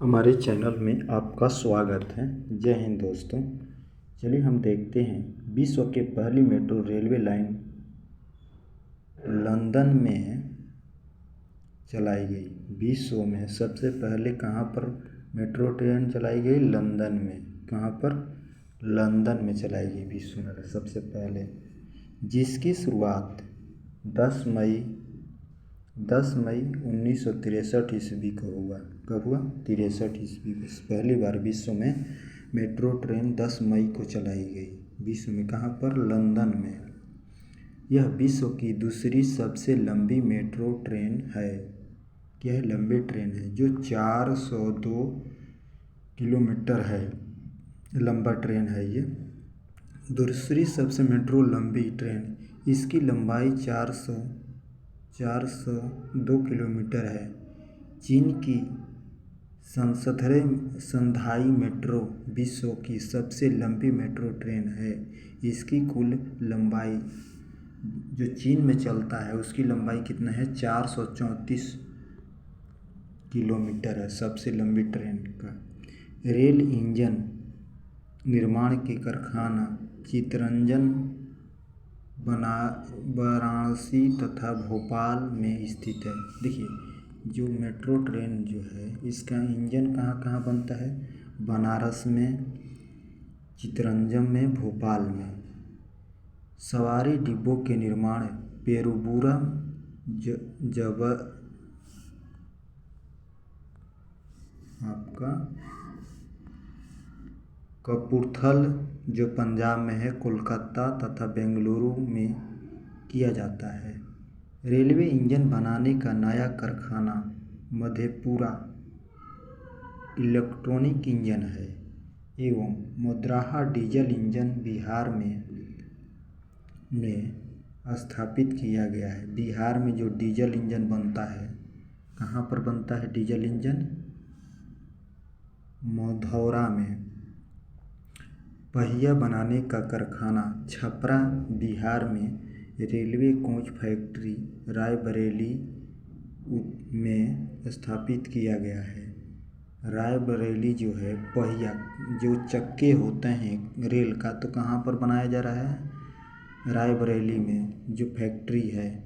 हमारे चैनल में आपका स्वागत है। जय हिंद दोस्तों। चलिए हम देखते हैं विश्व के पहली मेट्रो रेलवे लाइन लंदन में चलाई गई। विश्व में सबसे पहले कहाँ पर मेट्रो ट्रेन चलाई गई? लंदन में। कहाँ पर? लंदन में चलाई गई विश्व में सबसे पहले, जिसकी शुरुआत 10 मई 1963 ईस्वी को हुआ। कब हुआ? 63 ईस्वी को पहली बार विश्व में मेट्रो ट्रेन 10 मई को चलाई गई। विश्व में कहाँ पर? लंदन में। यह विश्व की दूसरी सबसे लंबी मेट्रो ट्रेन है। यह लंबी ट्रेन है जो 402 किलोमीटर है। लंबा ट्रेन है ये। दूसरी सबसे मेट्रो लंबी ट्रेन, इसकी लंबाई 402 किलोमीटर है। चीन की शंघाई मेट्रो विश्व की सबसे लंबी मेट्रो ट्रेन है। इसकी कुल लंबाई जो चीन में चलता है उसकी लंबाई कितना है? 434 किलोमीटर है। सबसे लंबी ट्रेन का रेल इंजन निर्माण के कारखाना चित्तरंजन, वाराणसी तथा भोपाल में स्थित है। देखिए, जो मेट्रो ट्रेन जो है इसका इंजन कहाँ कहाँ बनता है? बनारस में, चित्तरंजन में, भोपाल में। सवारी डिब्बों के निर्माण पेरुबुरम, कपूरथल जो पंजाब में है, कोलकाता तथा बेंगलुरु में किया जाता है। रेलवे इंजन बनाने का नया कारखाना मधेपुरा इलेक्ट्रॉनिक इंजन है एवं मोद्राहा डीजल इंजन बिहार में स्थापित किया गया है। बिहार में जो डीजल इंजन बनता है, कहाँ पर बनता है डीजल इंजन? मधौरा में। पहिया बनाने का कारखाना छपरा बिहार में। रेलवे कोच फैक्ट्री रायबरेली में स्थापित किया गया है। रायबरेली जो है पहिया जो चक्के होते हैं रेल का, तो कहाँ पर बनाया जा रहा है? रायबरेली में जो फैक्ट्री है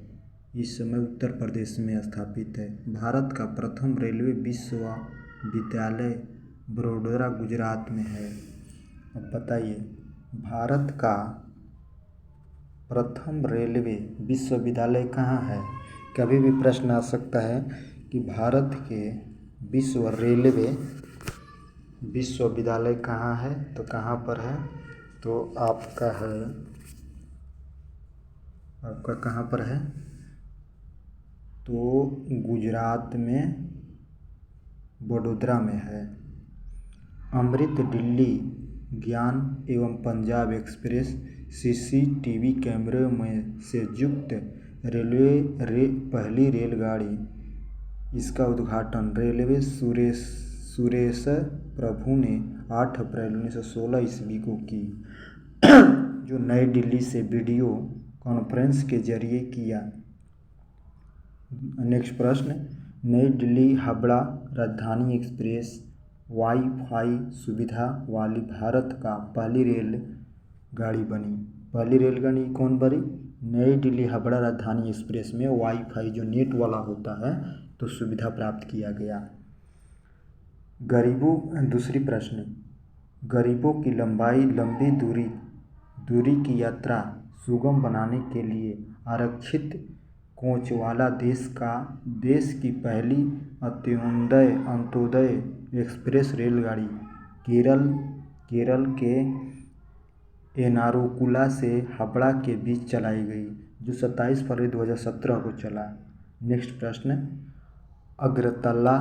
इस समय उत्तर प्रदेश में स्थापित है। भारत का प्रथम रेलवे विश्वविद्यालय वडोदरा गुजरात में है। अब बताइए, भारत का प्रथम रेलवे विश्वविद्यालय कहाँ है? कभी भी प्रश्न आ सकता है कि भारत के विश्व रेलवे विश्वविद्यालय कहाँ है, तो कहाँ पर है? तो आपका कहाँ पर है? तो गुजरात में, वडोदरा में है। अमृत दिल्ली ज्ञान एवं पंजाब एक्सप्रेस सीसीटीवी कैमरे में से युक्त पहली रेलगाड़ी। इसका उद्घाटन रेलवे सुरेश प्रभु ने 8 अप्रैल 1916 ईस्वी को की, जो नई दिल्ली से वीडियो कॉन्फ्रेंस के जरिए किया। नेक्स्ट प्रश्न, नई दिल्ली हावड़ा राजधानी एक्सप्रेस वाईफाई सुविधा वाली भारत का पहली रेलगाड़ी बनी। पहली रेलगाड़ी कौन बनी? नई दिल्ली हावड़ा राजधानी एक्सप्रेस में वाईफाई जो नेट वाला होता है तो सुविधा प्राप्त किया गया। दूसरी प्रश्न, गरीबों की लंबी दूरी की यात्रा सुगम बनाने के लिए आरक्षित कोच वाला देश की पहली अंत्योदय एक्सप्रेस रेलगाड़ी केरल के एर्नाकुलम से हावड़ा के बीच चलाई गई, जो 27 फरवरी 2017 को चला। नेक्स्ट प्रश्न, अगरतला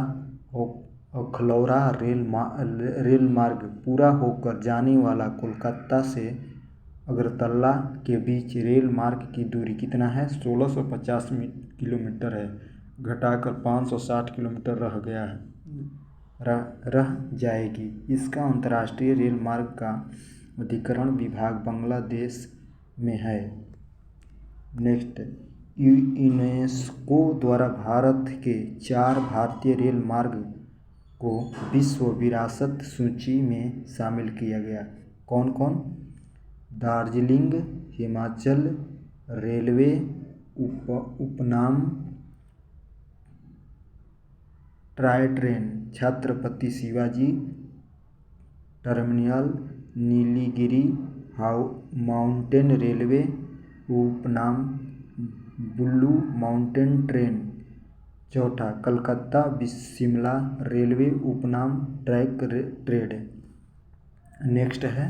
अखलौरा रेल मार्ग पूरा होकर जाने वाला कोलकाता से अगरतला के बीच रेल मार्ग की दूरी कितना है? 1650 किलोमीटर है, घटाकर 560 किलोमीटर रह जाएगी। इसका अंतर्राष्ट्रीय रेल मार्ग का अधिग्रहण विभाग बांग्लादेश में है। नेक्स्ट, यूनेस्को द्वारा भारत के 4 भारतीय रेल मार्ग को विश्व विरासत सूची में शामिल किया गया? कौन कौन? दार्जिलिंग हिमाचल रेलवे उपनाम toy train, Chhatrapati Shivaji terminal, Nilgiri mountain railway उपनाम ब्लू माउंटेन ट्रेन, चौथा कलकत्ता शिमला रेलवे उपनाम ट्रैक ट्रेड। नेक्स्ट है,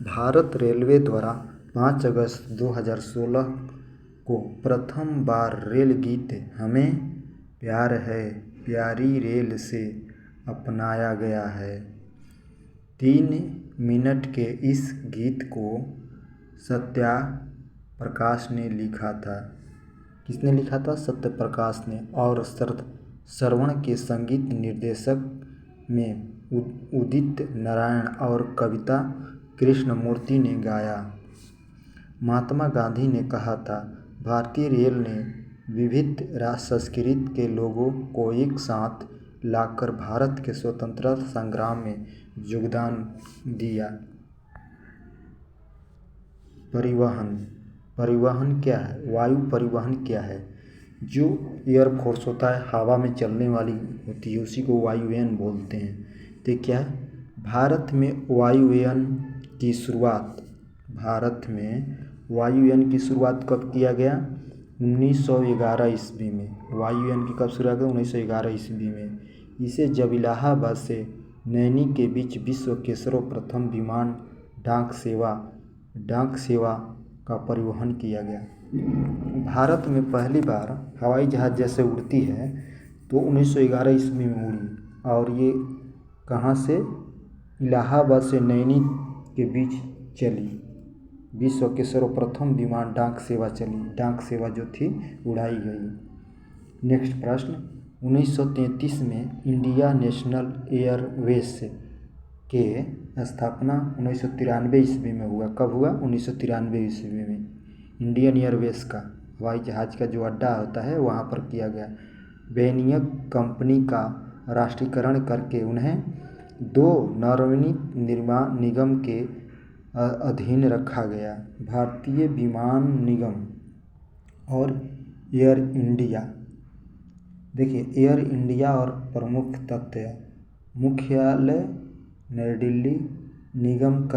भारत रेलवे द्वारा 5 अगस्त 2016 को प्रथम बार रेल गीत हमें प्यार है प्यारी रेल से अपनाया गया है। 3 मिनट के इस गीत को सत्या प्रकाश ने लिखा था। किसने लिखा था? सत्य प्रकाश ने। और श्रवण के संगीत निर्देशक में उदित नारायण और कविता कृष्णमूर्ति ने गाया। महात्मा गांधी ने कहा था, भारतीय रेल ने विविध संस्कृति के लोगों को एक साथ लाकर भारत के स्वतंत्रता संग्राम में योगदान दिया। परिवहन क्या है? वायु परिवहन क्या है? जो एयरफोर्स होता है, हवा में चलने वाली होती है, उसी को वायुयान बोलते हैं। तो क्या है? भारत में वायुयान की शुरुआत कब किया गया? 1911 ईस्वी में। वायुयान की कब शुरुआत हुई? 1911 ईस्वी में। इसे जब इलाहाबाद से नैनी के बीच विश्व के सर्वप्रथम विमान डाक सेवा का परिवहन किया गया। भारत में पहली बार हवाई जहाज़ जैसे उड़ती है तो 1911 ईस्वी में उड़ी, और ये कहाँ से? इलाहाबाद से नैनी के बीच चली। विश्व के सर्वप्रथम विमान डाक सेवा जो थी उड़ाई गई। नेक्स्ट प्रश्न, 1933 में इंडिया नेशनल एयरवेज के स्थापना 1993 ईस्वी में हुआ। कब हुआ? 1993 ईस्वी में। इंडियन एयरवेज का हवाई जहाज़ का जो अड्डा होता है वहाँ पर किया गया। बैनियक कंपनी का राष्ट्रीयकरण करके उन्हें 2 नवनिर्मित निर्माण निगम के अधीन रखा गया, भारतीय विमान निगम और एयर इंडिया। देखिए, एयर इंडिया और प्रमुख तथ्य: मुख्यालय नई दिल्ली, निगमित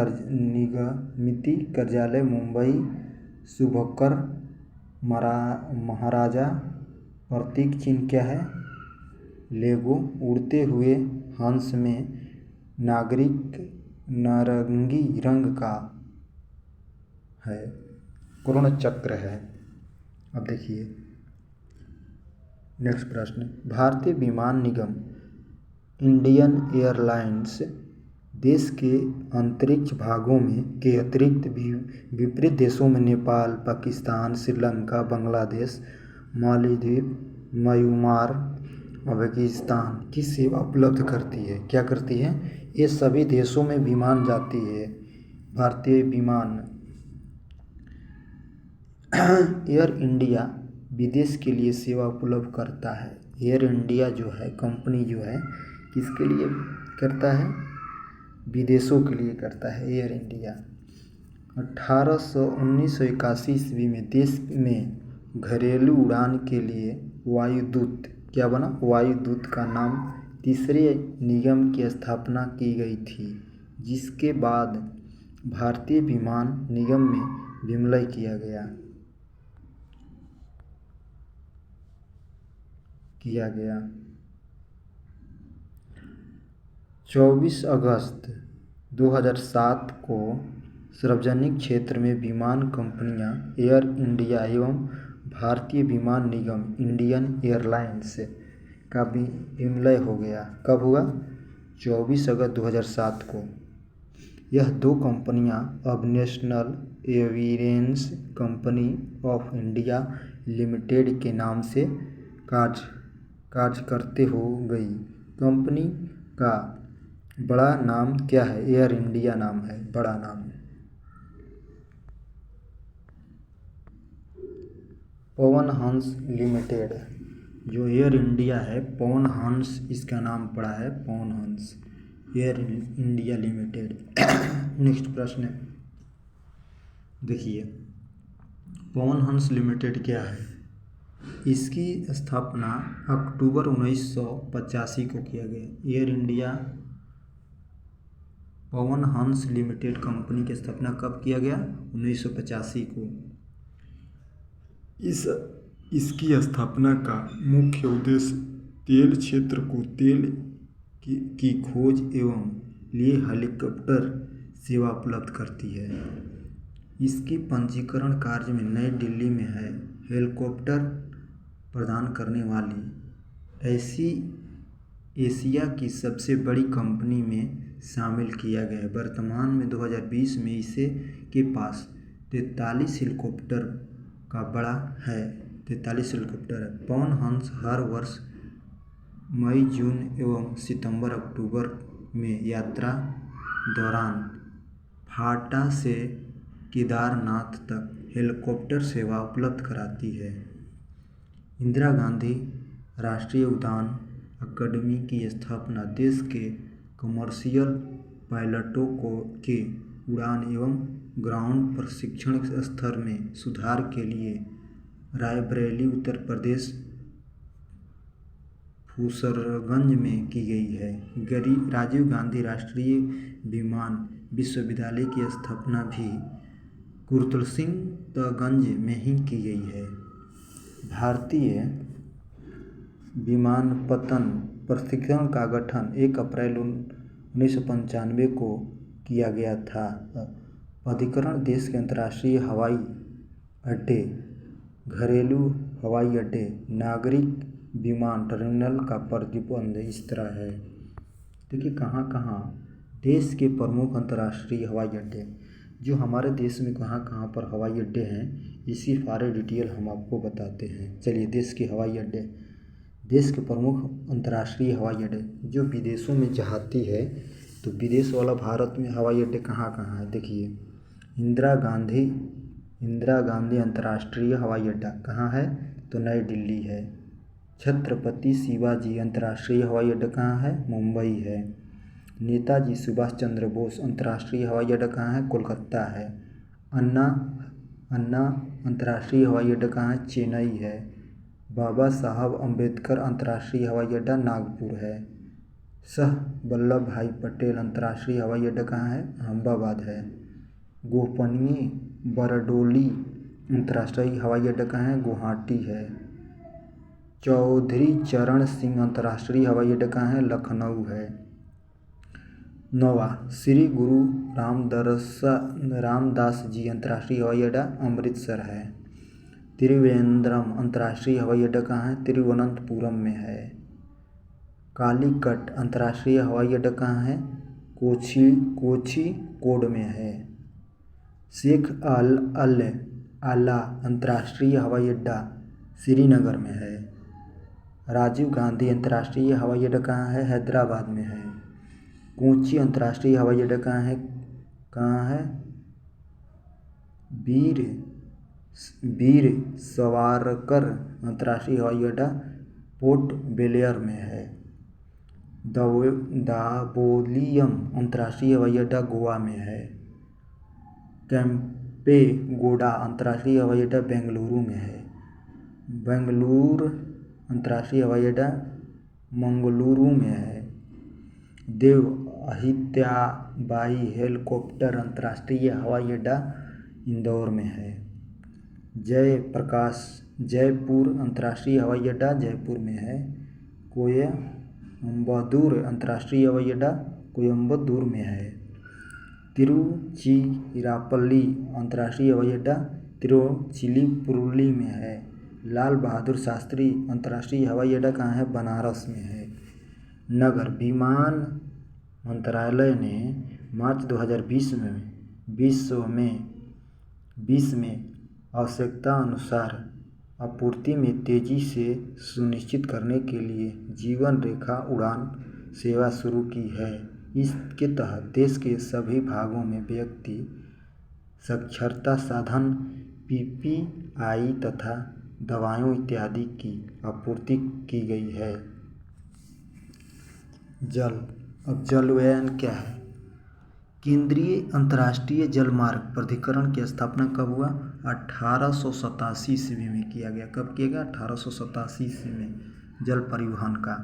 कार्यालय मुंबई, शुभकर महाराजा, प्रतीक चिन्ह क्या है? लेगो, उड़ते हुए हंस में नारंगी रंग का है, कर्ण चक्र है। अब देखिए नेक्स्ट प्रश्न, भारतीय विमान निगम इंडियन एयरलाइंस देश के अंतरिक्ष भागों में के अतिरिक्त विपरीत देशों में नेपाल, पाकिस्तान, श्रीलंका, बांग्लादेश, मालदीव, म्यांमार, अफगानिस्तान की सेवा उपलब्ध करती है। क्या करती है? ये सभी देशों में विमान जाती है। भारतीय विमान एयर इंडिया विदेश के लिए सेवा उपलब्ध करता है। एयर इंडिया जो है कंपनी जो है किसके लिए करता है? विदेशों के लिए करता है एयर इंडिया। 1981 ईस्वी में देश में घरेलू उड़ान के लिए वायुदूत क्या बना? वायुदूत का नाम तीसरे निगम की स्थापना की गई थी, जिसके बाद भारतीय विमान निगम में विलय किया गया। 24 अगस्त 2007 को सार्वजनिक क्षेत्र में विमान कंपनियां एयर इंडिया एवं भारतीय विमान निगम इंडियन एयरलाइंस का विलय हो गया। कब हुआ? 24 अगस्त 2007 को। यह 2 कंपनियां अब national aviation company of India limited के नाम से कार्य करते हो गई। कंपनी का बड़ा नाम क्या है? एयर इंडिया नाम है, बड़ा नाम। पवन हंस लिमिटेड जो एयर इंडिया है, पवन हंस इसका नाम पड़ा है, Pawan Hans, air India limited. Next प्रश्न देखिए, पवन हंस लिमिटेड क्या है? इसकी स्थापना अक्टूबर 1985 को किया गया। Air India Pawan Hans limited company की स्थापना कब किया गया? 1985 को। इसकी स्थापना का मुख्य उद्देश्य तेल क्षेत्र को तेल की खोज एवं लिए हेलीकॉप्टर सेवा उपलब्ध करती है। इसकी पंजीकरण कार्य में नई दिल्ली में है। हेलीकॉप्टर प्रदान करने वाली एशिया की सबसे बड़ी कंपनी में शामिल किया गया है। वर्तमान में 2020 में इसे के पास 43 हेलीकॉप्टर का बड़ा है, 43 हेलीकॉप्टर है। पवन हंस हर वर्ष मई, जून एवं सितंबर, अक्टूबर में यात्रा दौरान फाटा से केदारनाथ तक हेलीकॉप्टर सेवा उपलब्ध कराती है। इंदिरा गांधी राष्ट्रीय उड़ान अकादमी की स्थापना देश के कमर्शियल पायलटों के उड़ान एवं ग्राउंड प्रशिक्षण स्तर में सुधार के लिए रायबरेली, उत्तर प्रदेश, फूसरगंज में की गई है। राजीव गांधी राष्ट्रीय विमान विश्वविद्यालय की स्थापना भी कुर्तसिंहगंज में ही की गई है। भारतीय विमानपत्तन प्रशिक्षण का गठन 1 अप्रैल 1995 को किया गया था। अधिकरण देश के अंतर्राष्ट्रीय हवाई अड्डे, घरेलू हवाई अड्डे, नागरिक विमान टर्मिनल का प्रतिबंध इस तरह है। देखिए कहाँ कहाँ देश के प्रमुख अंतर्राष्ट्रीय हवाई अड्डे, जो हमारे देश में कहाँ कहाँ पर हवाई अड्डे हैं, इसकी सारे डिटेल हम आपको बताते हैं। चलिए, देश के हवाई अड्डे, देश के प्रमुख अंतर्राष्ट्रीय हवाई अड्डे जो विदेशों में जाती है, तो विदेश वाला भारत में हवाई अड्डे कहाँ कहाँ है? देखिए, इंदिरा गांधी अंतर्राष्ट्रीय हवाई अड्डा कहाँ है? तो नई दिल्ली है। छत्रपति शिवाजी अंतर्राष्ट्रीय हवाई अड्डा कहाँ है? मुंबई है। नेताजी सुभाष चंद्र बोस अंतर्राष्ट्रीय हवाई अड्डा कहाँ है? कोलकाता है। अन्ना अंतर्राष्ट्रीय हवाई अड्डा कहाँ है? चेन्नई है। बाबा साहब अम्बेडकर अंतर्राष्ट्रीय हवाई अड्डा नागपुर है। सर वल्लभ भाई पटेल अंतर्राष्ट्रीय हवाई अड्डा कहाँ है? अहमदाबाद है। गोपनीय बरडोली अंतर्राष्ट्रीय हवाई अड्डा कहाँ है? गुवाहाटी है। चौधरी चरण सिंह अंतर्राष्ट्रीय हवाई अड्डा कहाँ है? लखनऊ है। 9वां श्री गुरु रामदास जी अंतर्राष्ट्रीय हवाई अड्डा अमृतसर है। त्रिवेंद्रम अंतर्राष्ट्रीय हवाई अड्डा कहाँ है? तिरुवनंतपुरम में है। कालीकट अंतर्राष्ट्रीय हवाई अड्डा कहाँ है? कोझिकोड में है। शेख आला अंतर्राष्ट्रीय हवाई अड्डा श्रीनगर में है। राजीव गांधी अंतर्राष्ट्रीय हवाई अड्डा कहाँ है? हैदराबाद में है। कोच्चि अंतर्राष्ट्रीय हवाई अड्डा कहाँ है? वीर सावरकर अंतर्राष्ट्रीय हवाई अड्डा पोर्ट ब्लेयर में है। दावोलियम अंतर्राष्ट्रीय हवाई अड्डा गोवा में है। केम्पेगौड़ा अंतर्राष्ट्रीय हवाई अड्डा बेंगलुरु में है। बेंगलुरु अंतर्राष्ट्रीय हवाई अड्डा मंगलुरु में है। देव अहिल्याबाई हेलीकॉप्टर अंतर्राष्ट्रीय हवाई अड्डा इंदौर में है। जयप्रकाश जयपुर अंतर्राष्ट्रीय हवाई अड्डा जयपुर में है। कोयम्बदूर अंतर्राष्ट्रीय हवाई अड्डा कोयम्बदूर में है। तिरुचिरापल्ली अंतर्राष्ट्रीय हवाई अड्डा तिरुचिरापल्ली में है। लाल बहादुर शास्त्री अंतर्राष्ट्रीय हवाई अड्डा कहाँ है? बनारस में है। नगर विमान मंत्रालय ने मार्च 2020 में आवश्यकता अनुसार आपूर्ति में तेजी से सुनिश्चित करने के लिए जीवन रेखा उड़ान सेवा शुरू की है। इसके तहत देश के सभी भागों में व्यक्ति साक्षरता साधन, PPI तथा दवाओं इत्यादि की आपूर्ति की गई है। जल, अब जलयान क्या है? केंद्रीय अंतर्राष्ट्रीय जलमार्ग प्राधिकरण की स्थापना कब हुआ? 1887 ईस्वी में किया गया। कब किया गया? 1887 ईस्वी में जल परिवहन का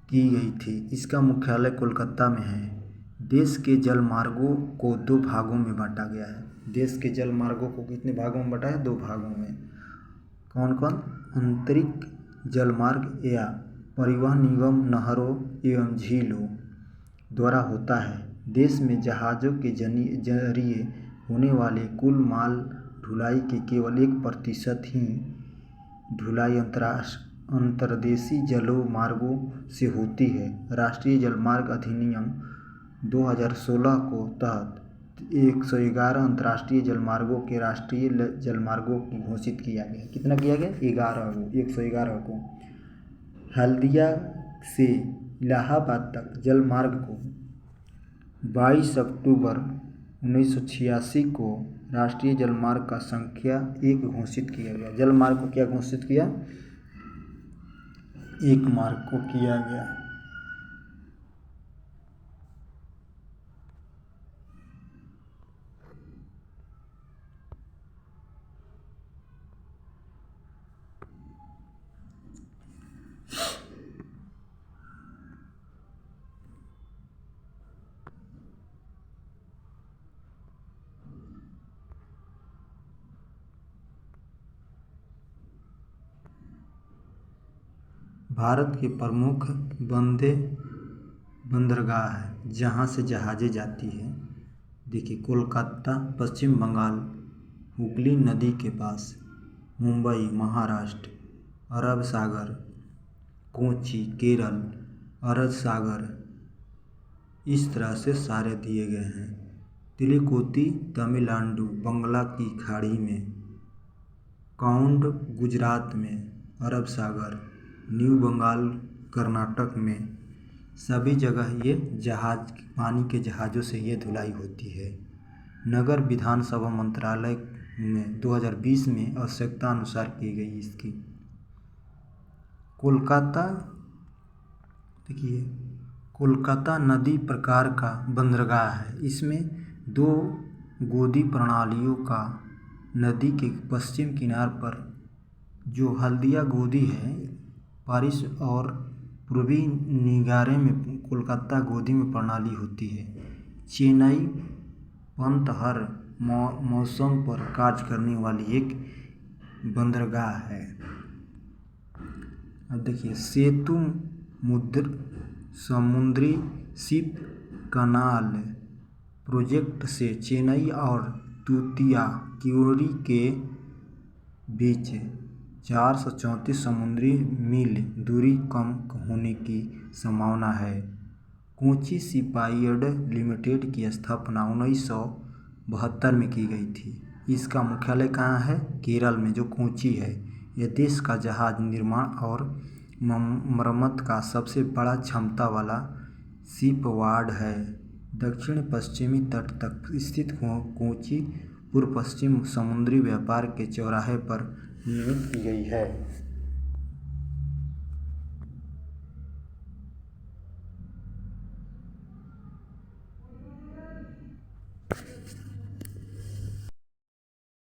की गई थी। इसका मुख्यालय कोलकाता में है। देश के जल मार्गों को 2 भागों में बांटा गया है। देश के जल मार्गों को कितने भागों में बांटा है? 2 भागों में। कौन कौन? आंतरिक जलमार्ग या परिवहन निगम नहरों एवं झीलों द्वारा होता है। देश में जहाज़ों के जरिए होने वाले कुल माल ढुलाई के केवल 1% ही ढुलाई अंतर्देशीय जलों मार्गों से होती है। राष्ट्रीय जलमार्ग अधिनियम 2016 को तहत 111 अंतर्राष्ट्रीय जलमार्गों के राष्ट्रीय जलमार्गों की घोषित किया गया। कितना किया गया? 111 को। हल्दिया से इलाहाबाद तक जलमार्ग को 22 अक्टूबर 1986 को राष्ट्रीय जलमार्ग का संख्या 1 घोषित किया गया। जलमार्ग को क्या घोषित किया? 1 मार्ग को किया गया। भारत के प्रमुख बंदरगाह है जहाँ से जहाज़ें जाती हैं। देखिए, कोलकाता पश्चिम बंगाल हुगली नदी के पास, मुंबई महाराष्ट्र, अरब सागर, कोची केरल, अरब सागर, इस तरह से सारे दिए गए हैं। तिरुकोची तमिलनाडु बंगाल की खाड़ी में, कौंड गुजरात में, अरब सागर, न्यू बंगाल कर्नाटक में, सभी जगह ये पानी के जहाज़ों से ये धुलाई होती है। नगर विधानसभा मंत्रालय में 2020 में आवश्यकता अनुसार की गई इसकी। कोलकाता, देखिए, कोलकाता नदी प्रकार का बंदरगाह है। इसमें 2 गोदी प्रणालियों का नदी के पश्चिम किनार पर जो हल्दिया गोदी है, पारिस और पूर्वी निगारे में कोलकाता गोदी में प्रणाली होती है। चेन्नई पंत हर मौसम पर कार्य करने वाली एक बंदरगाह है। अब देखिए, सेतु समुद्री शिप कनाल प्रोजेक्ट से चेन्नई और तूतियाकुड़ी के बीच 434 समुद्री मील दूरी कम होने की संभावना है। कोची शिपयार्ड लिमिटेड की स्थापना 1972 में की गई थी। इसका मुख्यालय कहाँ है? केरल में, जो कोची है। यह देश का जहाज निर्माण और मरम्मत का सबसे बड़ा क्षमता वाला शिपयार्ड है। दक्षिण पश्चिमी तट तक स्थित कोची पूर्व पश्चिम समुद्री व्यापार के चौराहे पर निर्मित की गई है।